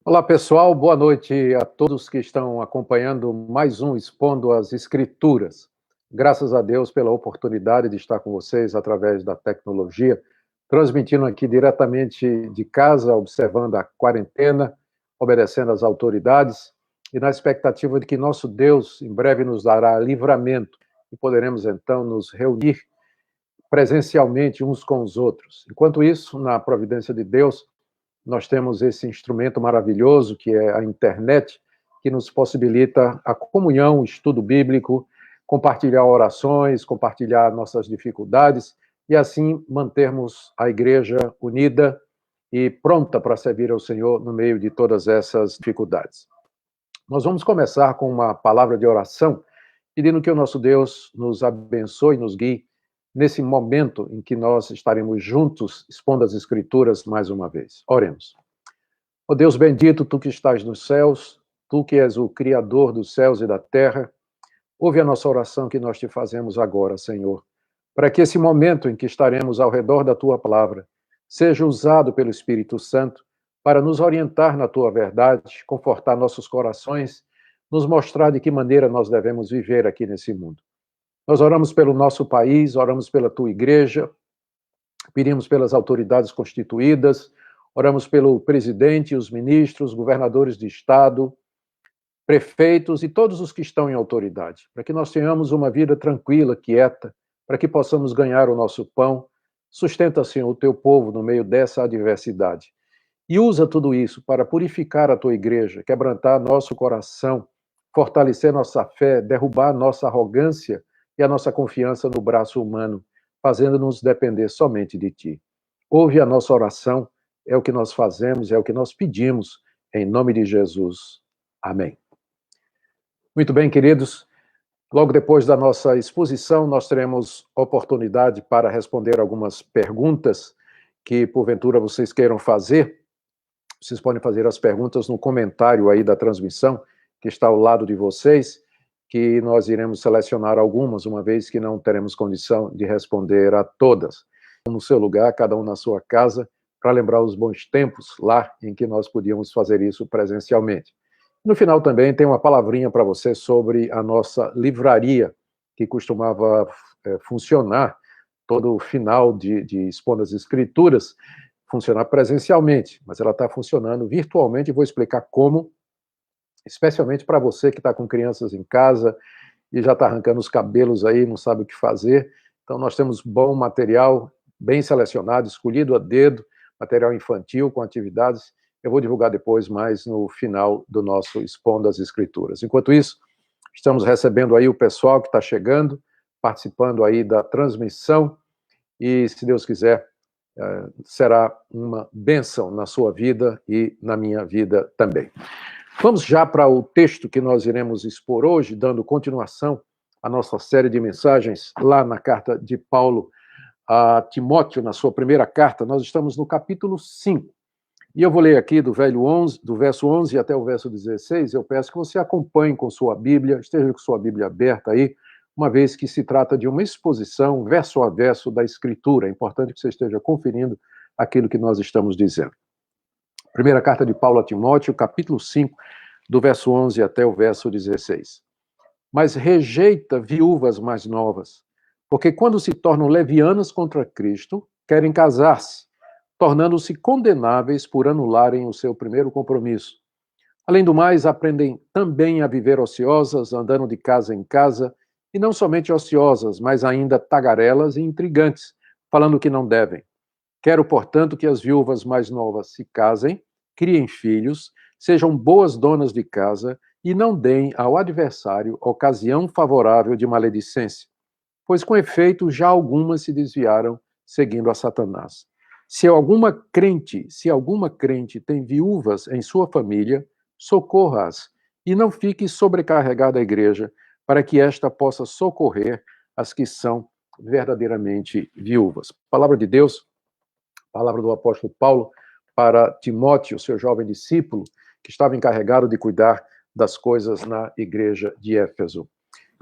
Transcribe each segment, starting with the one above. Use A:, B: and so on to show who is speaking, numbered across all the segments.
A: Olá, pessoal. Boa noite a todos que estão acompanhando mais um Expondo as Escrituras. Graças a Deus pela oportunidade de estar com vocês através da tecnologia, transmitindo aqui diretamente de casa, observando a quarentena, obedecendo às autoridades e na expectativa de que nosso Deus em breve nos dará livramento e poderemos então nos reunir presencialmente uns com os outros. Enquanto isso, na providência de Deus, nós temos esse instrumento maravilhoso que é a internet, que nos possibilita a comunhão, o estudo bíblico, compartilhar orações, compartilhar nossas dificuldades e assim mantermos a igreja unida e pronta para servir ao Senhor no meio de todas essas dificuldades. Nós vamos começar com uma palavra de oração, pedindo que o nosso Deus nos abençoe e nos guie nesse momento em que nós estaremos juntos expondo as Escrituras mais uma vez. Oremos. Ó Deus bendito, Tu que estás nos céus, Tu que és o Criador dos céus e da terra, ouve a nossa oração que nós Te fazemos agora, Senhor, para que esse momento em que estaremos ao redor da Tua palavra seja usado pelo Espírito Santo para nos orientar na Tua verdade, confortar nossos corações, nos mostrar de que maneira nós devemos viver aqui nesse mundo. Nós oramos pelo nosso país, oramos pela Tua igreja, pedimos pelas autoridades constituídas, oramos pelo presidente, os ministros, governadores de estado, prefeitos e todos os que estão em autoridade, para que nós tenhamos uma vida tranquila, quieta, para que possamos ganhar o nosso pão. Sustenta, Senhor, o Teu povo no meio dessa adversidade. E usa tudo isso para purificar a Tua igreja, quebrantar nosso coração, fortalecer nossa fé, derrubar nossa arrogância e a nossa confiança no braço humano, fazendo-nos depender somente de Ti. Ouve a nossa oração, é o que nós fazemos, é o que nós pedimos, em nome de Jesus. Amém. Muito bem, queridos, logo depois da nossa exposição, nós teremos oportunidade para responder algumas perguntas que, porventura, vocês queiram fazer. Vocês podem fazer as perguntas no comentário aí da transmissão, que está ao lado de vocês, que nós iremos selecionar algumas, uma vez que não teremos condição de responder a todas. No seu lugar, cada um na sua casa, para lembrar os bons tempos lá em que nós podíamos fazer isso presencialmente. No final também tem uma palavrinha para você sobre a nossa livraria, que costumava funcionar todo o final de Expondo as Escrituras, funcionar presencialmente, mas ela está funcionando virtualmente e vou explicar como, especialmente para você que está com crianças em casa e já está arrancando os cabelos aí, não sabe o que fazer. Então, nós temos bom material, bem selecionado, escolhido a dedo, material infantil com atividades. Eu vou divulgar depois mais no final do nosso Expondo as Escrituras. Enquanto isso, estamos recebendo aí o pessoal que está chegando, participando aí da transmissão e, se Deus quiser, será uma bênção na sua vida e na minha vida também. Vamos já para o texto que nós iremos expor hoje, dando continuação à nossa série de mensagens lá na carta de Paulo a Timóteo, na sua primeira carta. Nós estamos no capítulo 5. E eu vou ler aqui do verso 11 até o verso 16. Eu peço que você acompanhe com sua Bíblia, esteja com sua Bíblia aberta aí, uma vez que se trata de uma exposição verso a verso da Escritura. É importante que você esteja conferindo aquilo que nós estamos dizendo. Primeira carta de Paulo a Timóteo, capítulo 5, do verso 11 até o verso 16. Mas rejeita viúvas mais novas, porque quando se tornam levianas contra Cristo, querem casar-se, tornando-se condenáveis por anularem o seu primeiro compromisso. Além do mais, aprendem também a viver ociosas, andando de casa em casa, e não somente ociosas, mas ainda tagarelas e intrigantes, falando que não devem. Quero, portanto, que as viúvas mais novas se casem, criem filhos, sejam boas donas de casa e não deem ao adversário ocasião favorável de maledicência, pois com efeito já algumas se desviaram seguindo a Satanás. Se alguma crente tem viúvas em sua família, socorra-as e não fique sobrecarregada a igreja, para que esta possa socorrer as que são verdadeiramente viúvas. Palavra de Deus, palavra do apóstolo Paulo para Timóteo, seu jovem discípulo, que estava encarregado de cuidar das coisas na igreja de Éfeso.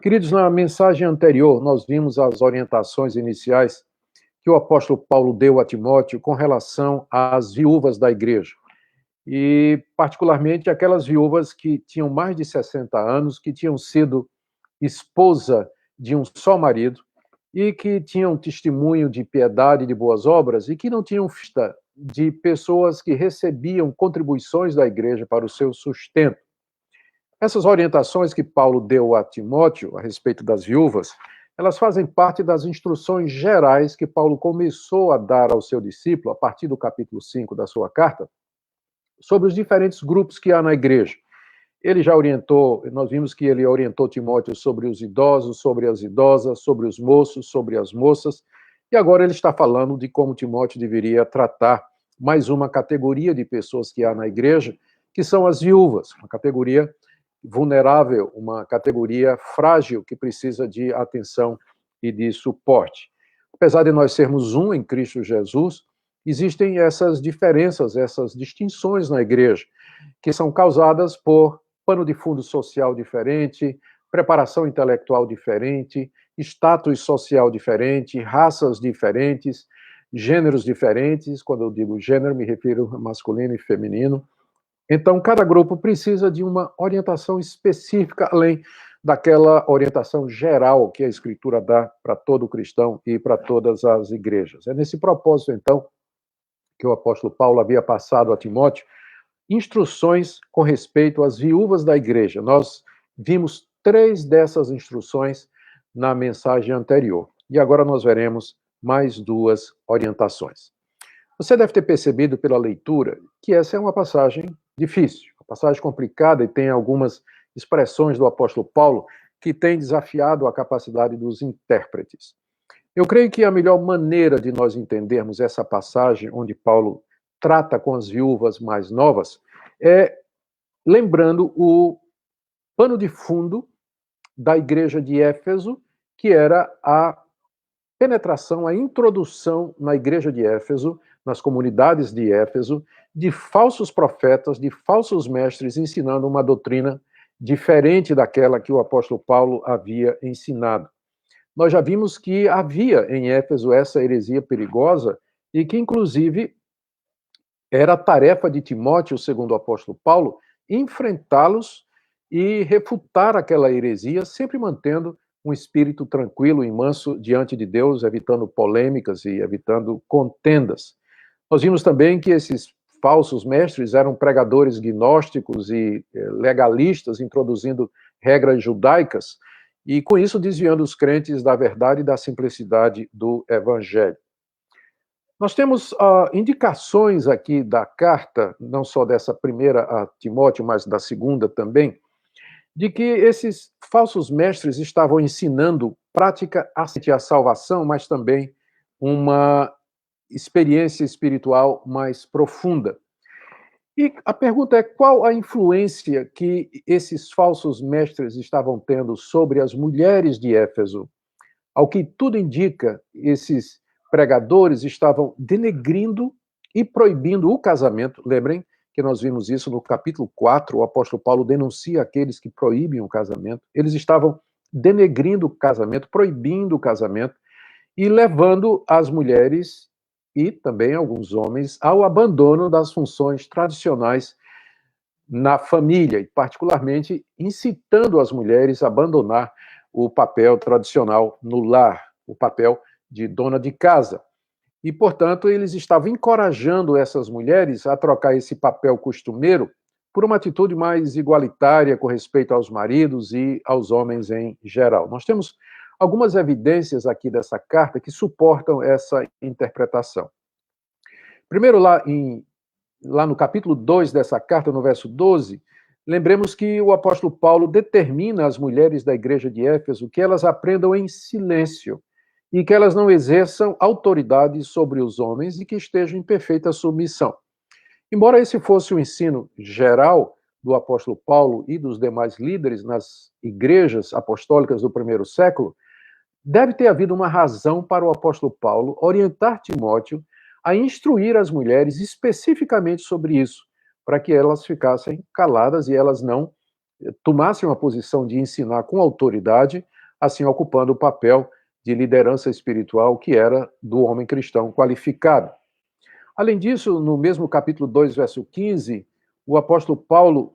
A: Queridos, na mensagem anterior, nós vimos as orientações iniciais que o apóstolo Paulo deu a Timóteo com relação às viúvas da igreja. e particularmente aquelas viúvas que tinham mais de 60 anos, que tinham sido esposa de um só marido e que tinham testemunho de piedade e de boas obras e que não tinham vista de pessoas que recebiam contribuições da igreja para o seu sustento. Essas orientações que Paulo deu a Timóteo a respeito das viúvas, elas fazem parte das instruções gerais que Paulo começou a dar ao seu discípulo, a partir do capítulo 5 da sua carta, sobre os diferentes grupos que há na igreja. Ele já orientou, nós vimos que ele orientou Timóteo sobre os idosos, sobre as idosas, sobre os moços, sobre as moças, e agora ele está falando de como Timóteo deveria tratar mais uma categoria de pessoas que há na igreja, que são as viúvas, uma categoria vulnerável, uma categoria frágil que precisa de atenção e de suporte. Apesar de nós sermos um em Cristo Jesus, existem essas diferenças, essas distinções na igreja, que são causadas por pano de fundo social diferente, preparação intelectual diferente, status social diferente, raças diferentes, gêneros diferentes. Quando eu digo gênero, me refiro a masculino e feminino. Então, cada grupo precisa de uma orientação específica, além daquela orientação geral que a Escritura dá para todo cristão e para todas as igrejas. É nesse propósito, então, que o apóstolo Paulo havia passado a Timóteo instruções com respeito às viúvas da igreja. Nós vimos 3 dessas instruções na mensagem anterior. E agora nós veremos mais 2 orientações. Você deve ter percebido pela leitura que essa é uma passagem difícil, uma passagem complicada e tem algumas expressões do apóstolo Paulo que têm desafiado a capacidade dos intérpretes. Eu creio que a melhor maneira de nós entendermos essa passagem, onde Paulo trata com as viúvas mais novas, é lembrando o pano de fundo da igreja de Éfeso, que era a penetração, a introdução na igreja de Éfeso, nas comunidades de Éfeso, de falsos profetas, de falsos mestres ensinando uma doutrina diferente daquela que o apóstolo Paulo havia ensinado. Nós já vimos que havia em Éfeso essa heresia perigosa e que, inclusive, era tarefa de Timóteo, segundo o apóstolo Paulo, enfrentá-los e refutar aquela heresia, sempre mantendo um espírito tranquilo e manso diante de Deus, evitando polêmicas e evitando contendas. Nós vimos também que esses falsos mestres eram pregadores gnósticos e legalistas, introduzindo regras judaicas, e com isso desviando os crentes da verdade e da simplicidade do evangelho. Nós temos indicações aqui da carta, não só dessa primeira a Timóteo, mas da segunda também, de que esses falsos mestres estavam ensinando prática a salvação, mas também uma experiência espiritual mais profunda. E a pergunta é qual a influência que esses falsos mestres estavam tendo sobre as mulheres de Éfeso? Ao que tudo indica, esses pregadores estavam denegrindo e proibindo o casamento. Lembrem que nós vimos isso no capítulo 4, o apóstolo Paulo denuncia aqueles que proíbem o casamento. Eles estavam denegrindo o casamento, proibindo o casamento e levando as mulheres e também alguns homens ao abandono das funções tradicionais na família, e particularmente incitando as mulheres a abandonar o papel tradicional no lar, o papel de dona de casa. E, portanto, eles estavam encorajando essas mulheres a trocar esse papel costumeiro por uma atitude mais igualitária com respeito aos maridos e aos homens em geral. Nós temos algumas evidências aqui dessa carta que suportam essa interpretação. Primeiro, lá no capítulo 2 dessa carta, no verso 12, lembremos que o apóstolo Paulo determina às mulheres da igreja de Éfeso que elas aprendam em silêncio e que elas não exerçam autoridade sobre os homens e que estejam em perfeita submissão. Embora esse fosse o ensino geral do apóstolo Paulo e dos demais líderes nas igrejas apostólicas do primeiro século, deve ter havido uma razão para o apóstolo Paulo orientar Timóteo a instruir as mulheres especificamente sobre isso, para que elas ficassem caladas e elas não tomassem uma posição de ensinar com autoridade, assim ocupando o papel de liderança espiritual que era do homem cristão qualificado. Além disso, no mesmo capítulo 2, verso 15, o apóstolo Paulo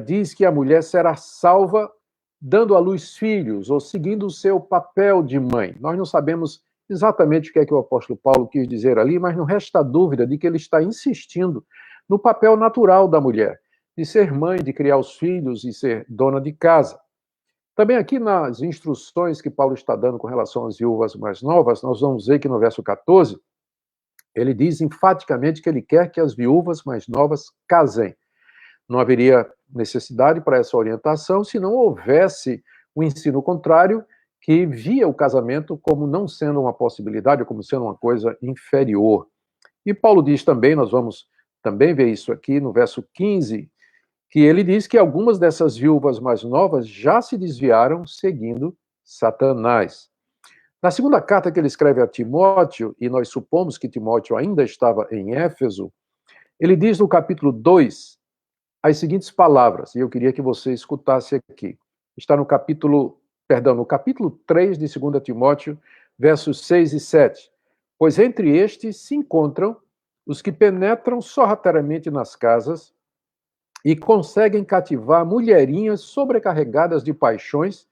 A: diz que a mulher será salva dando à luz filhos, ou seguindo o seu papel de mãe. Nós não sabemos exatamente o que é que o apóstolo Paulo quis dizer ali, mas não resta dúvida de que ele está insistindo no papel natural da mulher, de ser mãe, de criar os filhos e ser dona de casa. Também aqui nas instruções que Paulo está dando com relação às viúvas mais novas, nós vamos ver que no verso 14, ele diz enfaticamente que ele quer que as viúvas mais novas casem. Não haveria necessidade para essa orientação se não houvesse o ensino contrário, que via o casamento como não sendo uma possibilidade, como sendo uma coisa inferior. E Paulo diz também, nós vamos também ver isso aqui no verso 15, que ele diz que algumas dessas viúvas mais novas já se desviaram seguindo Satanás. Na segunda carta que ele escreve a Timóteo, e nós supomos que Timóteo ainda estava em Éfeso, ele diz no capítulo 2 as seguintes palavras, e eu queria que você escutasse aqui. Está no capítulo 3 de 2 Timóteo, versos 6 e 7. Pois entre estes se encontram os que penetram sorrateiramente nas casas e conseguem cativar mulherinhas sobrecarregadas de paixões,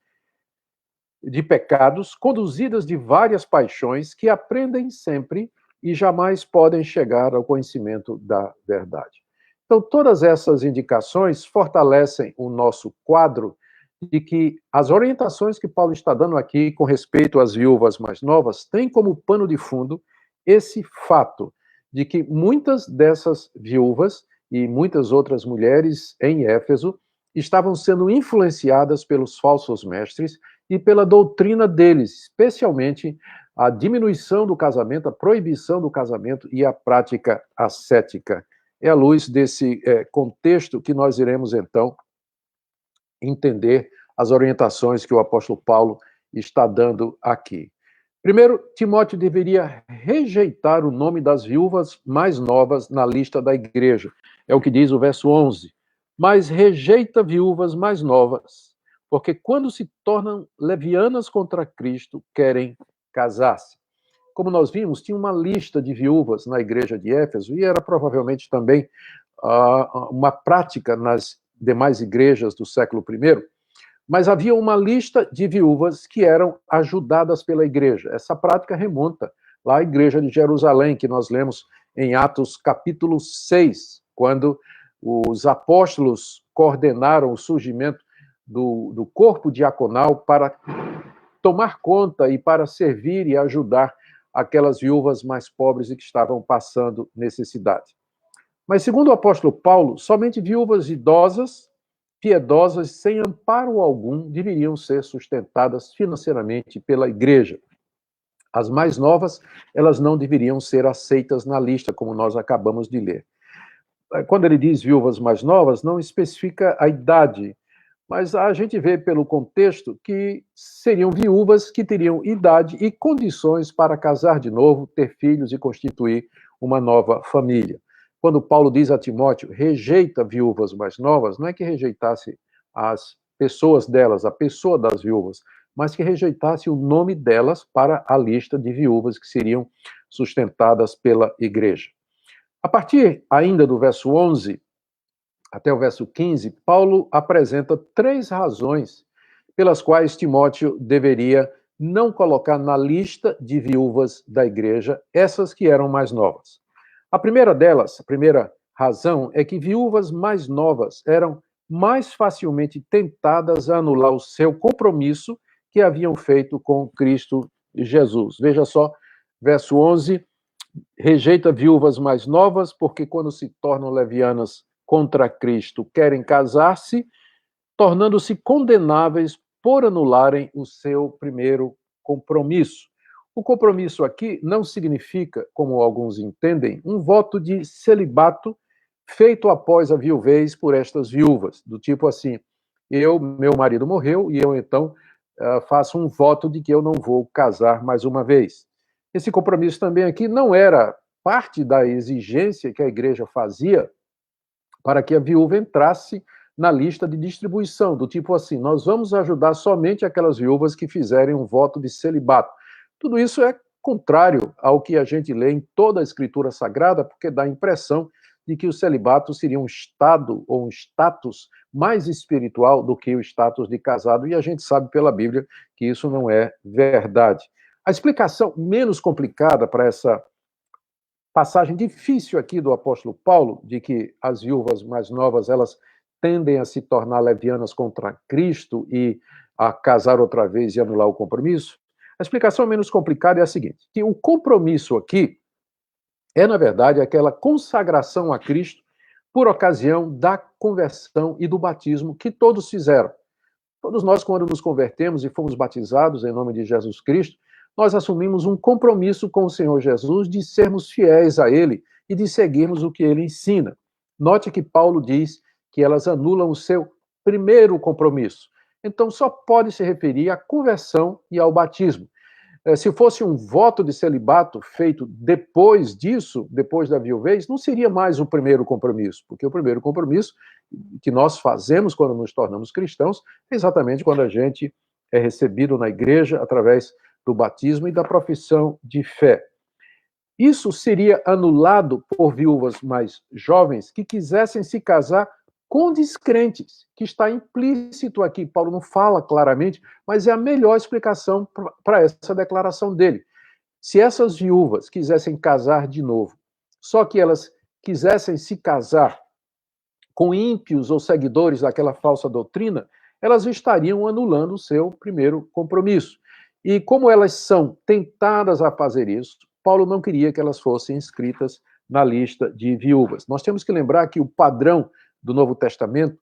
A: de pecados, conduzidas de várias paixões, que aprendem sempre e jamais podem chegar ao conhecimento da verdade. Então, todas essas indicações fortalecem o nosso quadro de que as orientações que Paulo está dando aqui com respeito às viúvas mais novas têm como pano de fundo esse fato de que muitas dessas viúvas e muitas outras mulheres em Éfeso estavam sendo influenciadas pelos falsos mestres e pela doutrina deles, especialmente a diminuição do casamento, a proibição do casamento e a prática ascética. É à luz desse contexto que nós iremos, então, entender as orientações que o apóstolo Paulo está dando aqui. Primeiro, Timóteo deveria rejeitar o nome das viúvas mais novas na lista da igreja. É o que diz o verso 11. Mas rejeita viúvas mais novas, porque quando se tornam levianas contra Cristo, querem casar-se. Como nós vimos, tinha uma lista de viúvas na igreja de Éfeso, e era provavelmente também uma prática nas demais igrejas do século I, mas havia uma lista de viúvas que eram ajudadas pela igreja. Essa prática remonta lá à igreja de Jerusalém, que nós lemos em Atos capítulo 6, quando os apóstolos coordenaram o surgimento do corpo diaconal para tomar conta e para servir e ajudar aquelas viúvas mais pobres e que estavam passando necessidade. Mas, segundo o apóstolo Paulo, somente viúvas idosas, piedosas, sem amparo algum, deveriam ser sustentadas financeiramente pela igreja. As mais novas, elas não deveriam ser aceitas na lista, como nós acabamos de ler. Quando ele diz viúvas mais novas, não especifica a idade, mas a gente vê pelo contexto que seriam viúvas que teriam idade e condições para casar de novo, ter filhos e constituir uma nova família. Quando Paulo diz a Timóteo, rejeita viúvas mais novas, não é que rejeitasse as pessoas delas, a pessoa das viúvas, mas que rejeitasse o nome delas para a lista de viúvas que seriam sustentadas pela igreja. A partir ainda do verso 11 até o verso 15, Paulo apresenta 3 razões pelas quais Timóteo deveria não colocar na lista de viúvas da igreja essas que eram mais novas. A primeira delas, a primeira razão, é que viúvas mais novas eram mais facilmente tentadas a anular o seu compromisso que haviam feito com Cristo Jesus. Veja só, verso 11, rejeita viúvas mais novas, porque quando se tornam levianas contra Cristo, querem casar-se, tornando-se condenáveis por anularem o seu primeiro compromisso. O compromisso aqui não significa, como alguns entendem, um voto de celibato feito após a viuvez por estas viúvas, do tipo assim, meu marido morreu e eu então faço um voto de que eu não vou casar mais uma vez. Esse compromisso também aqui não era parte da exigência que a igreja fazia para que a viúva entrasse na lista de distribuição, do tipo assim, nós vamos ajudar somente aquelas viúvas que fizerem um voto de celibato. Tudo isso é contrário ao que a gente lê em toda a Escritura Sagrada, porque dá a impressão de que o celibato seria um estado ou um status mais espiritual do que o status de casado, e a gente sabe pela Bíblia que isso não é verdade. A explicação menos complicada para essa passagem difícil aqui do apóstolo Paulo, de que as viúvas mais novas, elas tendem a se tornar levianas contra Cristo e a casar outra vez e anular o compromisso, a explicação menos complicada é a seguinte, que o compromisso aqui é, na verdade, aquela consagração a Cristo por ocasião da conversão e do batismo que todos fizeram. Todos nós, quando nos convertemos e fomos batizados em nome de Jesus Cristo, nós assumimos um compromisso com o Senhor Jesus de sermos fiéis a Ele e de seguirmos o que Ele ensina. Note que Paulo diz que elas anulam o seu primeiro compromisso. Então, só pode se referir à conversão e ao batismo. Se fosse um voto de celibato feito depois disso, depois da viuvez, não seria mais o primeiro compromisso, porque o primeiro compromisso que nós fazemos quando nos tornamos cristãos é exatamente quando a gente é recebido na igreja através do batismo e da profissão de fé. Isso seria anulado por viúvas mais jovens que quisessem se casar com descrentes, que está implícito aqui. Paulo não fala claramente, mas é a melhor explicação para essa declaração dele. Se essas viúvas quisessem casar de novo, só que elas quisessem se casar com ímpios ou seguidores daquela falsa doutrina, elas estariam anulando o seu primeiro compromisso. E como elas são tentadas a fazer isso, Paulo não queria que elas fossem inscritas na lista de viúvas. Nós temos que lembrar que o padrão do Novo Testamento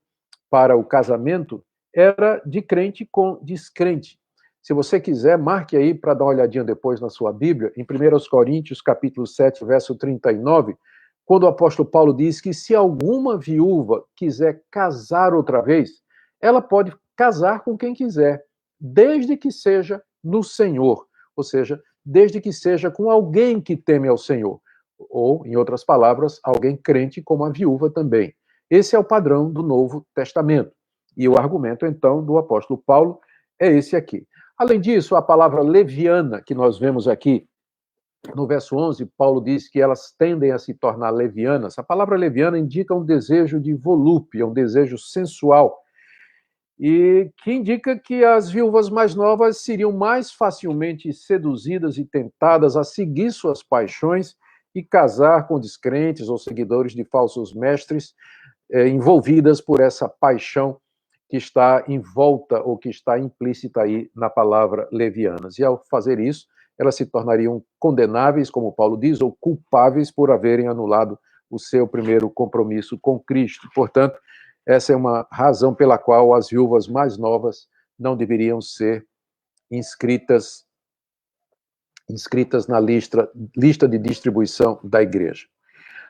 A: para o casamento era de crente com descrente. Se você quiser, marque aí para dar uma olhadinha depois na sua Bíblia, em 1 Coríntios, capítulo 7, verso 39, quando o apóstolo Paulo diz que se alguma viúva quiser casar outra vez, ela pode casar com quem quiser, desde que seja no Senhor, ou seja, desde que seja com alguém que teme ao Senhor, ou, em outras palavras, alguém crente como a viúva também. Esse é o padrão do Novo Testamento. E o argumento, então, do apóstolo Paulo é esse aqui. Além disso, a palavra leviana, que nós vemos aqui no verso 11, Paulo diz que elas tendem a se tornar levianas. A palavra leviana indica um desejo de volúpia, um desejo sensual, e que indica que as viúvas mais novas seriam mais facilmente seduzidas e tentadas a seguir suas paixões e casar com descrentes ou seguidores de falsos mestres, envolvidas por essa paixão que está em volta ou que está implícita aí na palavra levianas. E ao fazer isso, elas se tornariam condenáveis, como Paulo diz, ou culpáveis por haverem anulado o seu primeiro compromisso com Cristo. Portanto, essa é uma razão pela qual as viúvas mais novas não deveriam ser inscritas na lista de distribuição da igreja.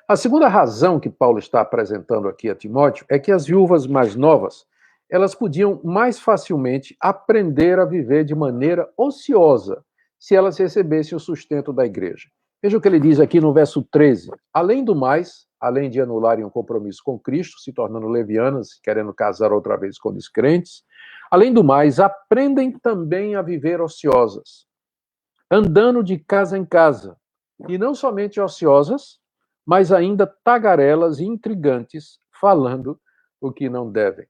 A: A segunda razão que Paulo está apresentando aqui a Timóteo é que as viúvas mais novas, elas podiam mais facilmente aprender a viver de maneira ociosa se elas recebessem o sustento da igreja. Veja o que ele diz aqui no verso 13. Além do mais, além de anularem o compromisso com Cristo, se tornando levianas, querendo casar outra vez com descrentes, além do mais, aprendem também a viver ociosas, andando de casa em casa, e não somente ociosas, mas ainda tagarelas e intrigantes, falando o que não devem.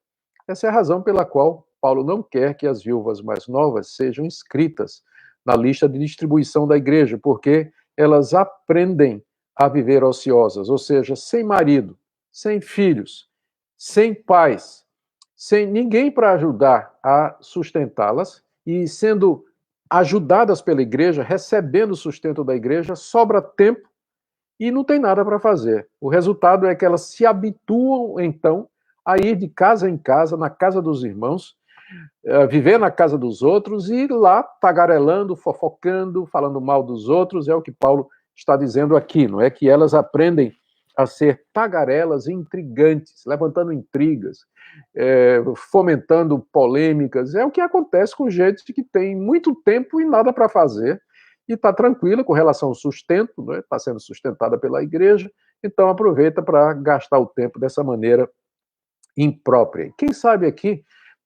A: Essa é a razão pela qual Paulo não quer que as viúvas mais novas sejam inscritas na lista de distribuição da igreja, porque elas aprendem a viver ociosas, ou seja, sem marido, sem filhos, sem pais, sem ninguém para ajudar a sustentá-las, e sendo ajudadas pela igreja, recebendo o sustento da igreja, sobra tempo e não tem nada para fazer. O resultado é que elas se habituam, então, a ir de casa em casa, na casa dos irmãos, viver na casa dos outros e ir lá tagarelando, fofocando, falando mal dos outros, é o que Paulo está dizendo aqui, não é? Que elas aprendem a ser tagarelas e intrigantes, levantando intrigas, fomentando polêmicas. É o que acontece com gente que tem muito tempo e nada para fazer, e está tranquila com relação ao sustento, né? Está sendo sustentada pela igreja, então aproveita para gastar o tempo dessa maneira imprópria. Quem sabe aqui,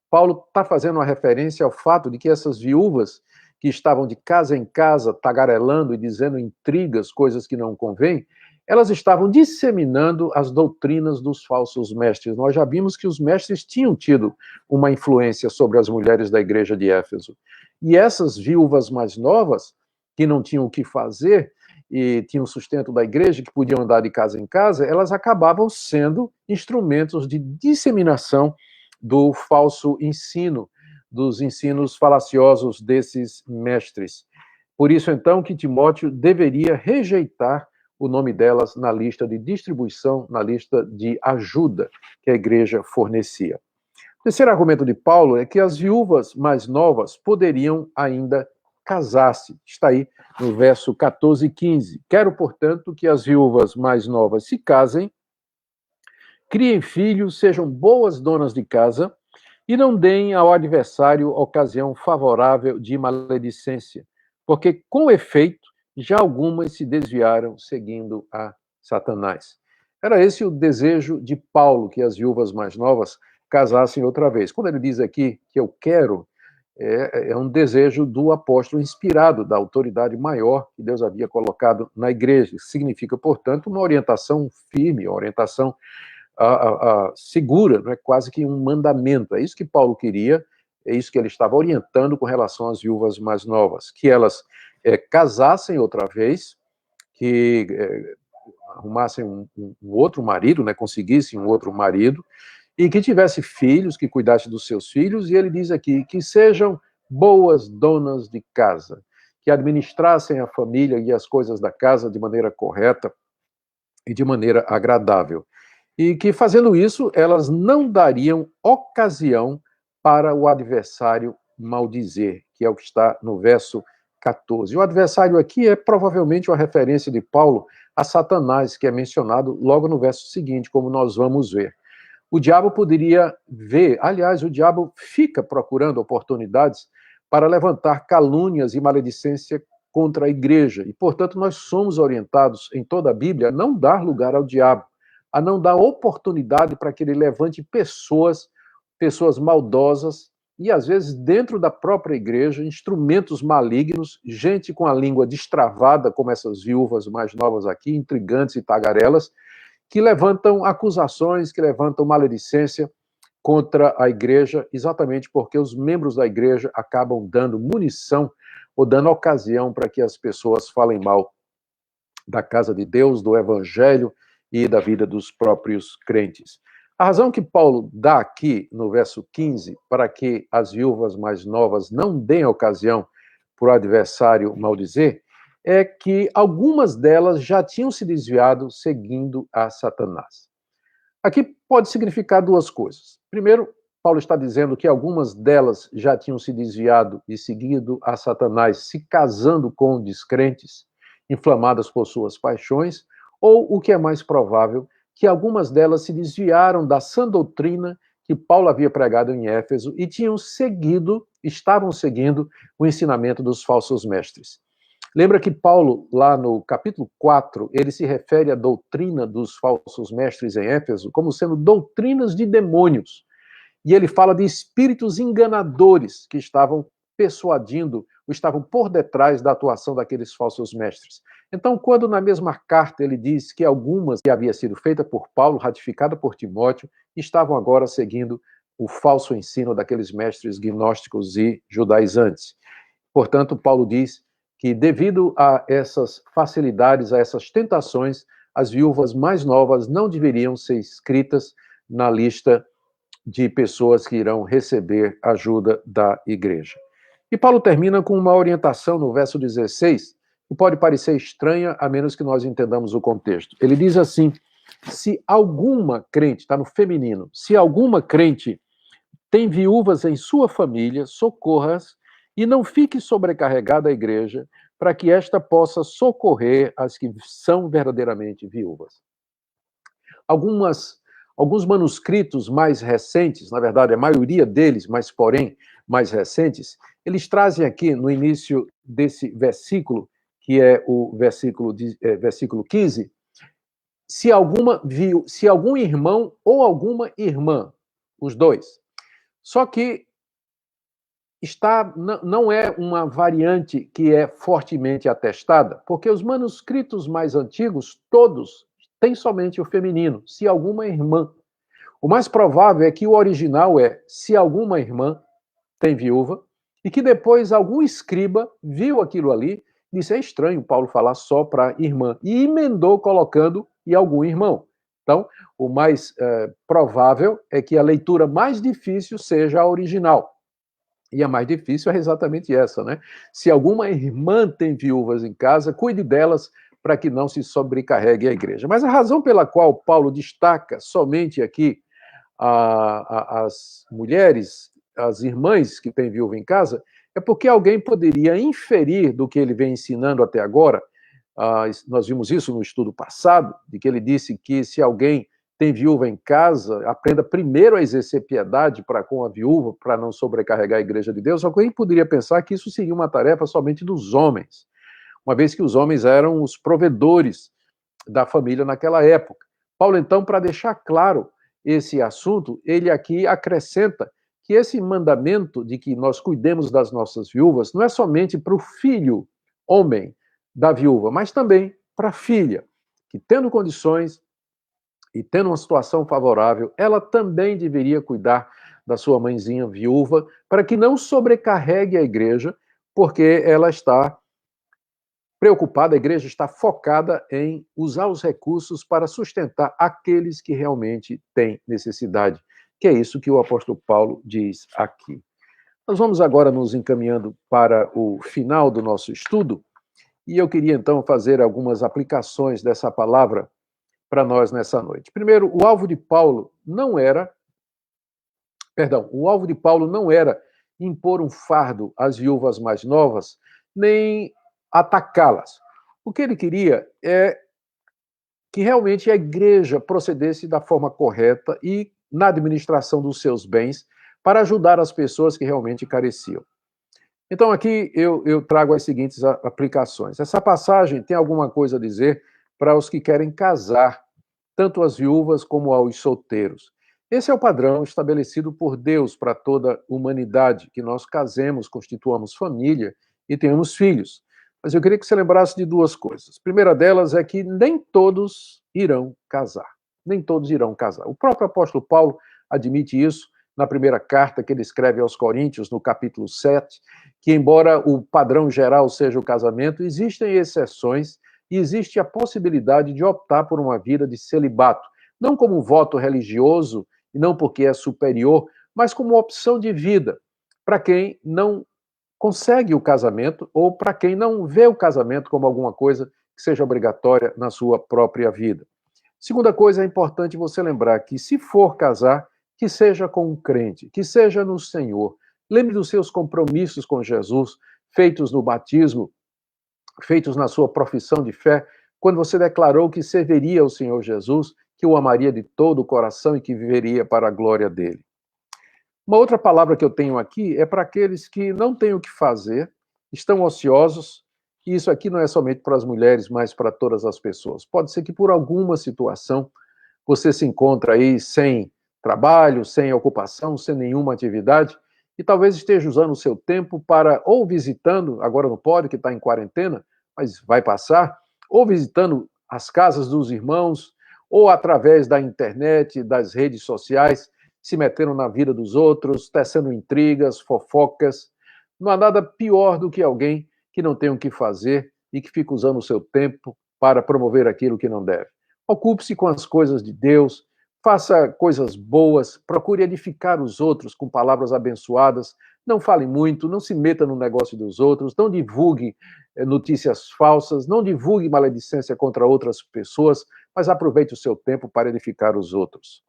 A: Paulo está fazendo uma referência ao fato de que essas viúvas que estavam de casa em casa tagarelando e dizendo intrigas, coisas que não convêm, elas estavam disseminando as doutrinas dos falsos mestres. Nós já vimos que os mestres tinham tido uma influência sobre as mulheres da igreja de Éfeso. E essas viúvas mais novas, que não tinham o que fazer, e tinham o sustento da igreja, que podiam andar de casa em casa, elas acabavam sendo instrumentos de disseminação do falso ensino, dos ensinos falaciosos desses mestres. Por isso, então, que Timóteo deveria rejeitar o nome delas na lista de distribuição, na lista de ajuda que a igreja fornecia. O terceiro argumento de Paulo é que as viúvas mais novas poderiam ainda casar-se. Está aí no verso 14 e 15. Quero, portanto, que as viúvas mais novas se casem, criem filhos, sejam boas donas de casa e não deem ao adversário ocasião favorável de maledicência, porque, com efeito, já algumas se desviaram seguindo a Satanás. Era esse o desejo de Paulo, que as viúvas mais novas casassem outra vez. Quando ele diz aqui que eu quero, é um desejo do apóstolo inspirado, da autoridade maior que Deus havia colocado na igreja. Significa, portanto, uma orientação firme, uma orientação segura, não é quase que um mandamento. É isso que Paulo queria, é isso que ele estava orientando com relação às viúvas mais novas, que elas casassem outra vez, que arrumassem um outro marido, né, conseguissem um outro marido, e que tivesse filhos, que cuidasse dos seus filhos, e ele diz aqui que sejam boas donas de casa, que administrassem a família e as coisas da casa de maneira correta e de maneira agradável. E que, fazendo isso, elas não dariam ocasião para o adversário maldizer, que é o que está no verso 14. O adversário aqui é provavelmente uma referência de Paulo a Satanás, que é mencionado logo no verso seguinte, como nós vamos ver. O diabo poderia ver, aliás, o diabo fica procurando oportunidades para levantar calúnias e maledicência contra a igreja. E, portanto, nós somos orientados em toda a Bíblia a não dar lugar ao diabo, a não dar oportunidade para que ele levante pessoas maldosas e, às vezes, dentro da própria igreja, instrumentos malignos, gente com a língua destravada, como essas viúvas mais novas aqui, intrigantes e tagarelas, que levantam acusações, que levantam maledicência contra a igreja, exatamente porque os membros da igreja acabam dando munição ou dando ocasião para que as pessoas falem mal da casa de Deus, do evangelho e da vida dos próprios crentes. A razão que Paulo dá aqui no verso 15 para que as viúvas mais novas não deem ocasião para o adversário maldizer é que algumas delas já tinham se desviado seguindo a Satanás. Aqui pode significar duas coisas. Primeiro, Paulo está dizendo que algumas delas já tinham se desviado e seguido a Satanás, se casando com descrentes, inflamadas por suas paixões, ou, o que é mais provável, que algumas delas se desviaram da sã doutrina que Paulo havia pregado em Éfeso e estavam seguindo o ensinamento dos falsos mestres. Lembra que Paulo, lá no capítulo 4, ele se refere à doutrina dos falsos mestres em Éfeso como sendo doutrinas de demônios. E ele fala de espíritos enganadores que estavam persuadindo, ou estavam por detrás da atuação daqueles falsos mestres. Então, quando na mesma carta ele diz que algumas que havia sido feita por Paulo, ratificada por Timóteo, estavam agora seguindo o falso ensino daqueles mestres gnósticos e judaizantes. Portanto, Paulo diz que, devido a essas facilidades, a essas tentações, as viúvas mais novas não deveriam ser inscritas na lista de pessoas que irão receber ajuda da igreja. E Paulo termina com uma orientação no verso 16, que pode parecer estranha, a menos que nós entendamos o contexto. Ele diz assim: se alguma crente, está no feminino, se alguma crente tem viúvas em sua família, socorra-as e não fique sobrecarregada a igreja, para que esta possa socorrer as que são verdadeiramente viúvas. Alguns manuscritos mais recentes, na verdade, a maioria deles, mas porém mais recentes, eles trazem aqui no início desse versículo, que é o versículo 15, se algum irmão ou alguma irmã, os dois. Só que não é uma variante que é fortemente atestada, porque os manuscritos mais antigos, todos, têm somente o feminino, se alguma irmã. O mais provável é que o original é se alguma irmã tem viúva, e que depois algum escriba viu aquilo ali e disse: é estranho Paulo falar só para irmã, e emendou colocando e algum irmão. Então, o mais provável é que a leitura mais difícil seja a original. E a mais difícil é exatamente essa, né? Se alguma irmã tem viúvas em casa, cuide delas para que não se sobrecarregue a igreja. Mas a razão pela qual Paulo destaca somente aqui as mulheres, as irmãs que têm viúva em casa, é porque alguém poderia inferir do que ele vem ensinando até agora. Nós vimos isso no estudo passado, de que ele disse que se alguém tem viúva em casa, aprenda primeiro a exercer piedade para com a viúva, para não sobrecarregar a igreja de Deus. Alguém poderia pensar que isso seria uma tarefa somente dos homens, uma vez que os homens eram os provedores da família naquela época. Paulo, então, para deixar claro esse assunto, ele aqui acrescenta que esse mandamento de que nós cuidemos das nossas viúvas não é somente para o filho, homem, da viúva, mas também para a filha, que tendo condições e tendo uma situação favorável, ela também deveria cuidar da sua mãezinha viúva, para que não sobrecarregue a igreja, porque ela está preocupada, a igreja está focada em usar os recursos para sustentar aqueles que realmente têm necessidade, que é isso que o apóstolo Paulo diz aqui. Nós vamos agora nos encaminhando para o final do nosso estudo, e eu queria então fazer algumas aplicações dessa palavra para nós nessa noite. Primeiro, o alvo de Paulo não era impor um fardo às viúvas mais novas, nem atacá-las. O que ele queria é que realmente a igreja procedesse da forma correta e na administração dos seus bens para ajudar as pessoas que realmente careciam. Então, aqui eu trago as seguintes aplicações. Essa passagem tem alguma coisa a dizer para os que querem casar, tanto as viúvas como aos solteiros. Esse é o padrão estabelecido por Deus para toda a humanidade, que nós casemos, constituamos família e tenhamos filhos. Mas eu queria que você lembrasse de duas coisas. A primeira delas é que nem todos irão casar. Nem todos irão casar. O próprio apóstolo Paulo admite isso na primeira carta que ele escreve aos Coríntios, no capítulo 7, que embora o padrão geral seja o casamento, existem exceções e existe a possibilidade de optar por uma vida de celibato, não como um voto religioso e não porque é superior, mas como opção de vida para quem não consegue o casamento ou para quem não vê o casamento como alguma coisa que seja obrigatória na sua própria vida. Segunda coisa, é importante você lembrar que se for casar, que seja com um crente, que seja no Senhor. Lembre dos seus compromissos com Jesus, feitos no batismo, feitos na sua profissão de fé, quando você declarou que serviria ao Senhor Jesus, que o amaria de todo o coração e que viveria para a glória dele. Uma outra palavra que eu tenho aqui é para aqueles que não têm o que fazer, estão ociosos, e isso aqui não é somente para as mulheres, mas para todas as pessoas. Pode ser que por alguma situação você se encontra aí sem trabalho, sem ocupação, sem nenhuma atividade, e talvez esteja usando o seu tempo para, ou visitando, agora não pode, que está em quarentena, mas vai passar, ou visitando as casas dos irmãos, ou através da internet, das redes sociais, se metendo na vida dos outros, tecendo intrigas, fofocas. Não há nada pior do que alguém que não tem o que fazer e que fica usando o seu tempo para promover aquilo que não deve. Ocupe-se com as coisas de Deus, faça coisas boas, procure edificar os outros com palavras abençoadas, não fale muito, não se meta no negócio dos outros, não divulgue notícias falsas, não divulgue maledicência contra outras pessoas, mas aproveite o seu tempo para edificar os outros.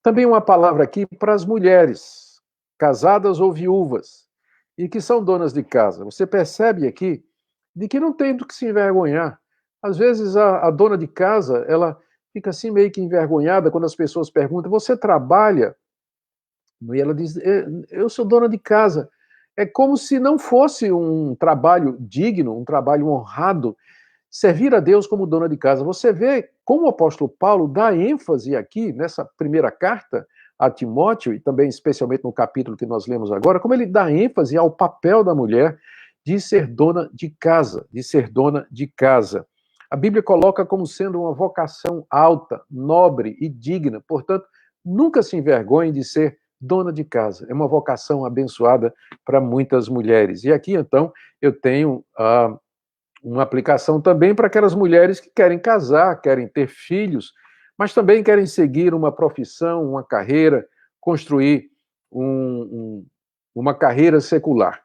A: Também uma palavra aqui para as mulheres, casadas ou viúvas, e que são donas de casa. Você percebe aqui de que não tem do que se envergonhar. Às vezes a dona de casa, ela fica assim meio que envergonhada quando as pessoas perguntam: você trabalha? E ela diz: eu sou dona de casa. É como se não fosse um trabalho digno, um trabalho honrado, servir a Deus como dona de casa. Você vê como o apóstolo Paulo dá ênfase aqui, nessa primeira carta, a Timóteo, e também especialmente no capítulo que nós lemos agora, como ele dá ênfase ao papel da mulher de ser dona de casa, de ser dona de casa. A Bíblia coloca como sendo uma vocação alta, nobre e digna, portanto, nunca se envergonhe de ser dona de casa. É uma vocação abençoada para muitas mulheres. E aqui, então, eu tenho uma aplicação também para aquelas mulheres que querem casar, querem ter filhos, mas também querem seguir uma profissão, uma carreira, construir uma carreira secular.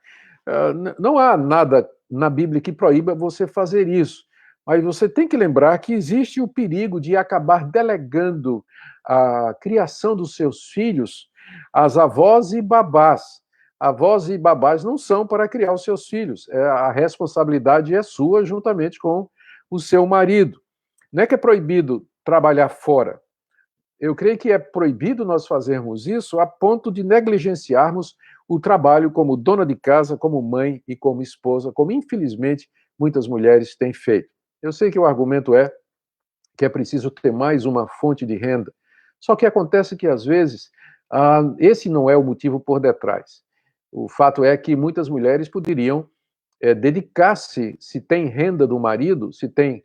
A: Não há nada na Bíblia que proíba você fazer isso, mas você tem que lembrar que existe o perigo de acabar delegando a criação dos seus filhos às avós e babás. Avós e babás não são para criar os seus filhos. A responsabilidade é sua juntamente com o seu marido. Não é que é proibido trabalhar fora. Eu creio que é proibido nós fazermos isso a ponto de negligenciarmos o trabalho como dona de casa, como mãe e como esposa, como infelizmente muitas mulheres têm feito. Eu sei que o argumento é que é preciso ter mais uma fonte de renda. Só que acontece que, às vezes, esse não é o motivo por detrás. O fato é que muitas mulheres poderiam dedicar-se, se tem renda do marido, se tem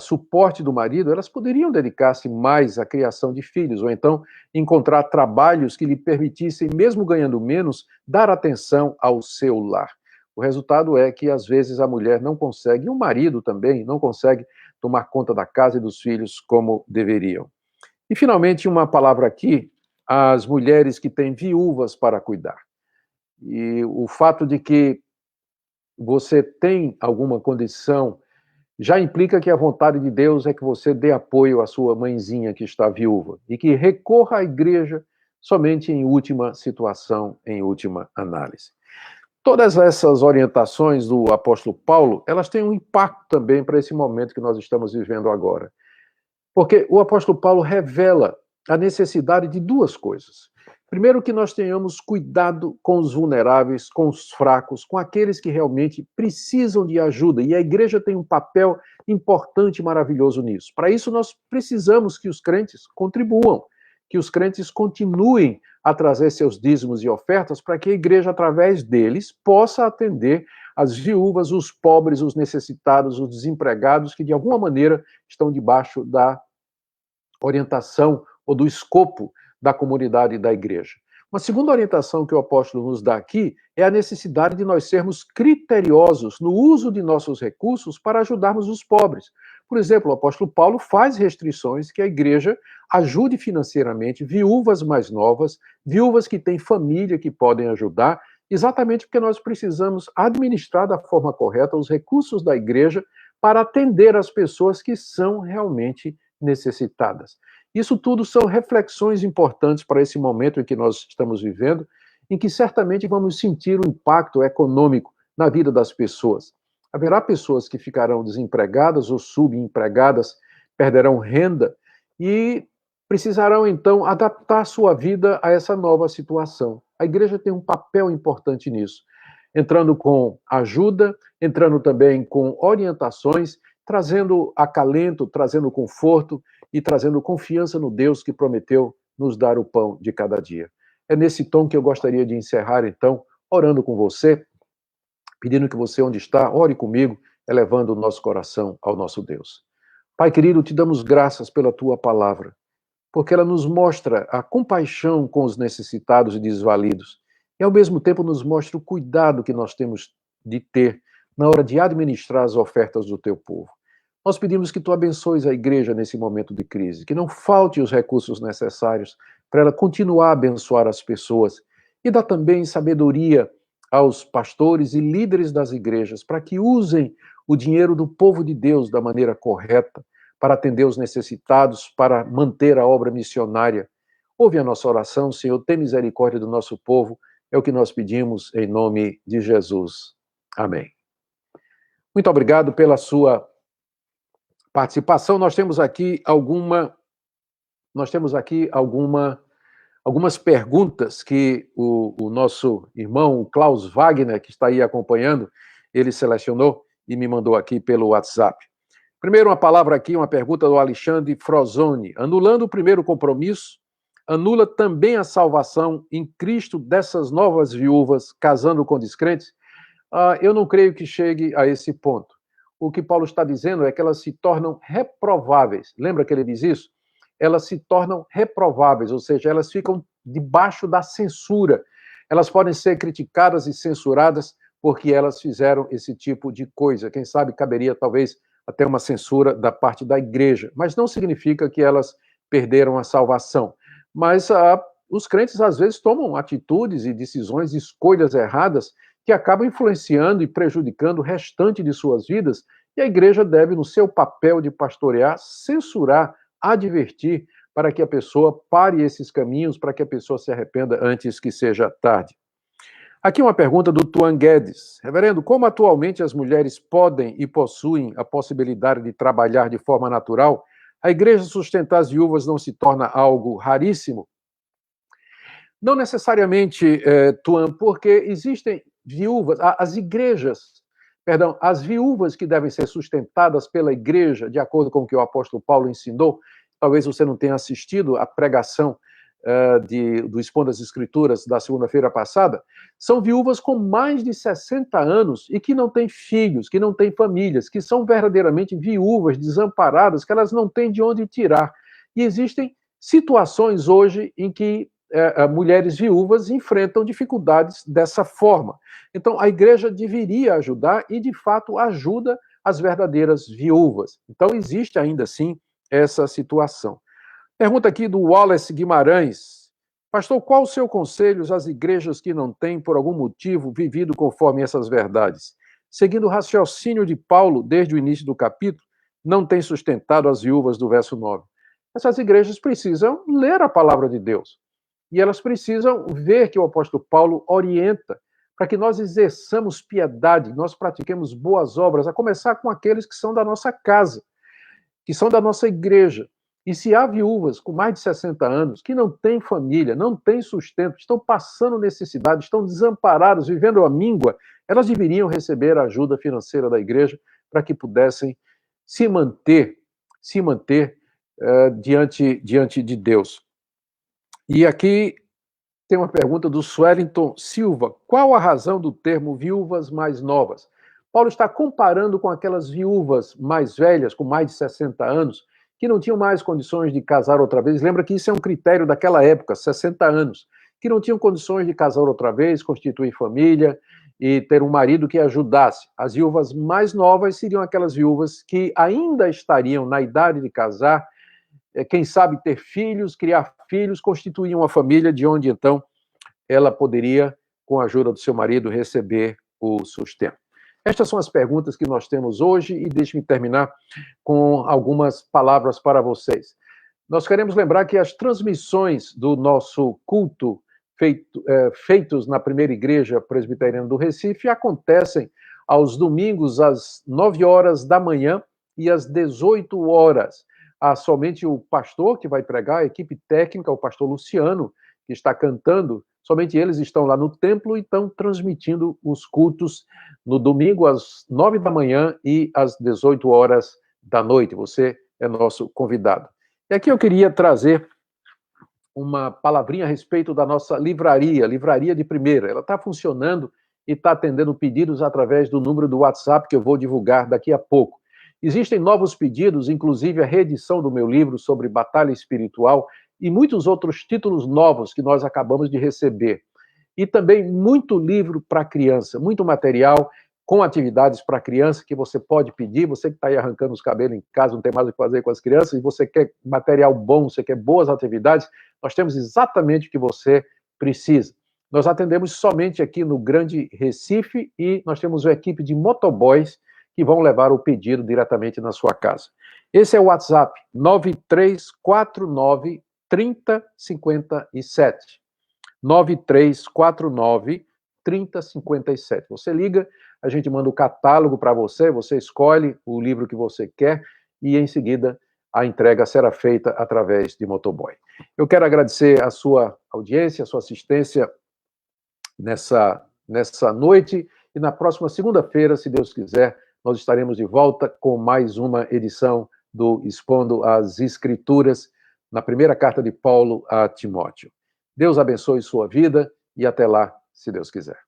A: suporte do marido, elas poderiam dedicar-se mais à criação de filhos, ou então encontrar trabalhos que lhe permitissem, mesmo ganhando menos, dar atenção ao seu lar. O resultado é que, às vezes, a mulher não consegue, e o marido também, não consegue tomar conta da casa e dos filhos como deveriam. E, finalmente, uma palavra aqui, às mulheres que têm viúvas para cuidar. E o fato de que você tem alguma condição já implica que a vontade de Deus é que você dê apoio à sua mãezinha que está viúva e que recorra à igreja somente em última situação, em última análise. Todas essas orientações do apóstolo Paulo, elas têm um impacto também para esse momento que nós estamos vivendo agora. Porque o apóstolo Paulo revela a necessidade de duas coisas. Primeiro, que nós tenhamos cuidado com os vulneráveis, com os fracos, com aqueles que realmente precisam de ajuda. E a igreja tem um papel importante e maravilhoso nisso. Para isso, nós precisamos que os crentes contribuam, que os crentes continuem a trazer seus dízimos e ofertas para que a igreja, através deles, possa atender as viúvas, os pobres, os necessitados, os desempregados, que de alguma maneira estão debaixo da orientação ou do escopo da comunidade da igreja. Uma segunda orientação que o apóstolo nos dá aqui é a necessidade de nós sermos criteriosos no uso de nossos recursos para ajudarmos os pobres. Por exemplo, o apóstolo Paulo faz restrições que a igreja ajude financeiramente viúvas mais novas, viúvas que têm família que podem ajudar, exatamente porque nós precisamos administrar da forma correta os recursos da igreja para atender as pessoas que são realmente necessitadas. Isso tudo são reflexões importantes para esse momento em que nós estamos vivendo, em que certamente vamos sentir o impacto econômico na vida das pessoas. Haverá pessoas que ficarão desempregadas ou subempregadas, perderão renda e precisarão, então, adaptar sua vida a essa nova situação. A igreja tem um papel importante nisso, entrando com ajuda, entrando também com orientações, trazendo acalento, trazendo conforto e trazendo confiança no Deus que prometeu nos dar o pão de cada dia. É nesse tom que eu gostaria de encerrar, então, orando com você, pedindo que você, onde está, ore comigo, elevando o nosso coração ao nosso Deus. Pai querido, te damos graças pela tua palavra, porque ela nos mostra a compaixão com os necessitados e desvalidos, e ao mesmo tempo nos mostra o cuidado que nós temos de ter na hora de administrar as ofertas do teu povo. Nós pedimos que tu abençoes a igreja nesse momento de crise, que não falte os recursos necessários para ela continuar a abençoar as pessoas e dá também sabedoria aos pastores e líderes das igrejas para que usem o dinheiro do povo de Deus da maneira correta, para atender os necessitados, para manter a obra missionária. Ouve a nossa oração, Senhor, tem misericórdia do nosso povo, é o que nós pedimos em nome de Jesus. Amém. Muito obrigado pela sua participação. Nós temos aqui algumas perguntas que o nosso irmão, o Klaus Wagner, que está aí acompanhando, ele selecionou e me mandou aqui pelo WhatsApp. Primeiro, uma palavra aqui, uma pergunta do Alexandre Frozoni. Anulando o primeiro compromisso, anula também a salvação em Cristo dessas novas viúvas casando com descrentes? Eu não creio que chegue a esse ponto. O que Paulo está dizendo é que elas se tornam reprováveis. Lembra que ele diz isso? Elas se tornam reprováveis, ou seja, elas ficam debaixo da censura. Elas podem ser criticadas e censuradas porque elas fizeram esse tipo de coisa. Quem sabe caberia talvez até uma censura da parte da igreja, mas não significa que elas perderam a salvação. Mas os crentes às vezes tomam atitudes e decisões, escolhas erradas que acabam influenciando e prejudicando o restante de suas vidas, e a igreja deve, no seu papel de pastorear, censurar, advertir, para que a pessoa pare esses caminhos, para que a pessoa se arrependa antes que seja tarde. Aqui uma pergunta do Tuan Guedes. Reverendo, como atualmente as mulheres podem e possuem a possibilidade de trabalhar de forma natural, a igreja sustentar as viúvas não se torna algo raríssimo? Não necessariamente, Tuan, porque existem viúvas, as viúvas que devem ser sustentadas pela igreja, de acordo com o que o apóstolo Paulo ensinou. Talvez você não tenha assistido a pregação do Expondo as Escrituras da segunda-feira passada. São viúvas com mais de 60 anos e que não têm filhos, que não têm famílias, que são verdadeiramente viúvas, desamparadas, que elas não têm de onde tirar. E existem situações hoje em que mulheres viúvas enfrentam dificuldades dessa forma. Então, a igreja deveria ajudar e, de fato, ajuda as verdadeiras viúvas. Então, existe ainda assim essa situação. Pergunta aqui do Wallace Guimarães. Pastor, qual o seu conselho às igrejas que não têm, por algum motivo, vivido conforme essas verdades? Seguindo o raciocínio de Paulo, desde o início do capítulo, não tem sustentado as viúvas do verso 9. Essas igrejas precisam ler a palavra de Deus. E elas precisam ver que o apóstolo Paulo orienta para que nós exerçamos piedade, nós pratiquemos boas obras, a começar com aqueles que são da nossa casa, que são da nossa igreja. E se há viúvas com mais de 60 anos que não têm família, não têm sustento, estão passando necessidade, estão desamparadas, vivendo a míngua, elas deveriam receber a ajuda financeira da igreja para que pudessem se manter diante de Deus. E aqui tem uma pergunta do Swellington Silva. Qual a razão do termo viúvas mais novas? Paulo está comparando com aquelas viúvas mais velhas, com mais de 60 anos, que não tinham mais condições de casar outra vez. Lembra que isso é um critério daquela época, 60 anos, que não tinham condições de casar outra vez, constituir família e ter um marido que ajudasse. As viúvas mais novas seriam aquelas viúvas que ainda estariam na idade de casar, quem sabe ter filhos, criar filhos, constituir uma família de onde, então, ela poderia, com a ajuda do seu marido, receber o sustento. Estas são as perguntas que nós temos hoje e deixe-me terminar com algumas palavras para vocês. Nós queremos lembrar que as transmissões do nosso culto feitos na primeira igreja presbiteriana do Recife acontecem aos domingos às 9 horas da manhã e às 18 horas. Há somente o pastor que vai pregar, a equipe técnica, o pastor Luciano, que está cantando, somente eles estão lá no templo e estão transmitindo os cultos no domingo às 9 da manhã e às 18 horas da noite. Você é nosso convidado. E aqui eu queria trazer uma palavrinha a respeito da nossa livraria de primeira. Ela está funcionando e está atendendo pedidos através do número do WhatsApp que eu vou divulgar daqui a pouco. Existem novos pedidos, inclusive a reedição do meu livro sobre batalha espiritual e muitos outros títulos novos que nós acabamos de receber. E também muito livro para criança, muito material com atividades para criança que você pode pedir. Você que está aí arrancando os cabelos em casa, não tem mais o que fazer com as crianças, e você quer material bom, você quer boas atividades, nós temos exatamente o que você precisa. Nós atendemos somente aqui no Grande Recife e nós temos uma equipe de motoboys que vão levar o pedido diretamente na sua casa. Esse é o WhatsApp, 9349 3057. 9349 3057. Você liga, a gente manda o catálogo para você, você escolhe o livro que você quer e em seguida a entrega será feita através de motoboy. Eu quero agradecer a sua audiência, a sua assistência nessa noite e na próxima segunda-feira, se Deus quiser, nós estaremos de volta com mais uma edição do Expondo as Escrituras, na primeira carta de Paulo a Timóteo. Deus abençoe sua vida e até lá, se Deus quiser.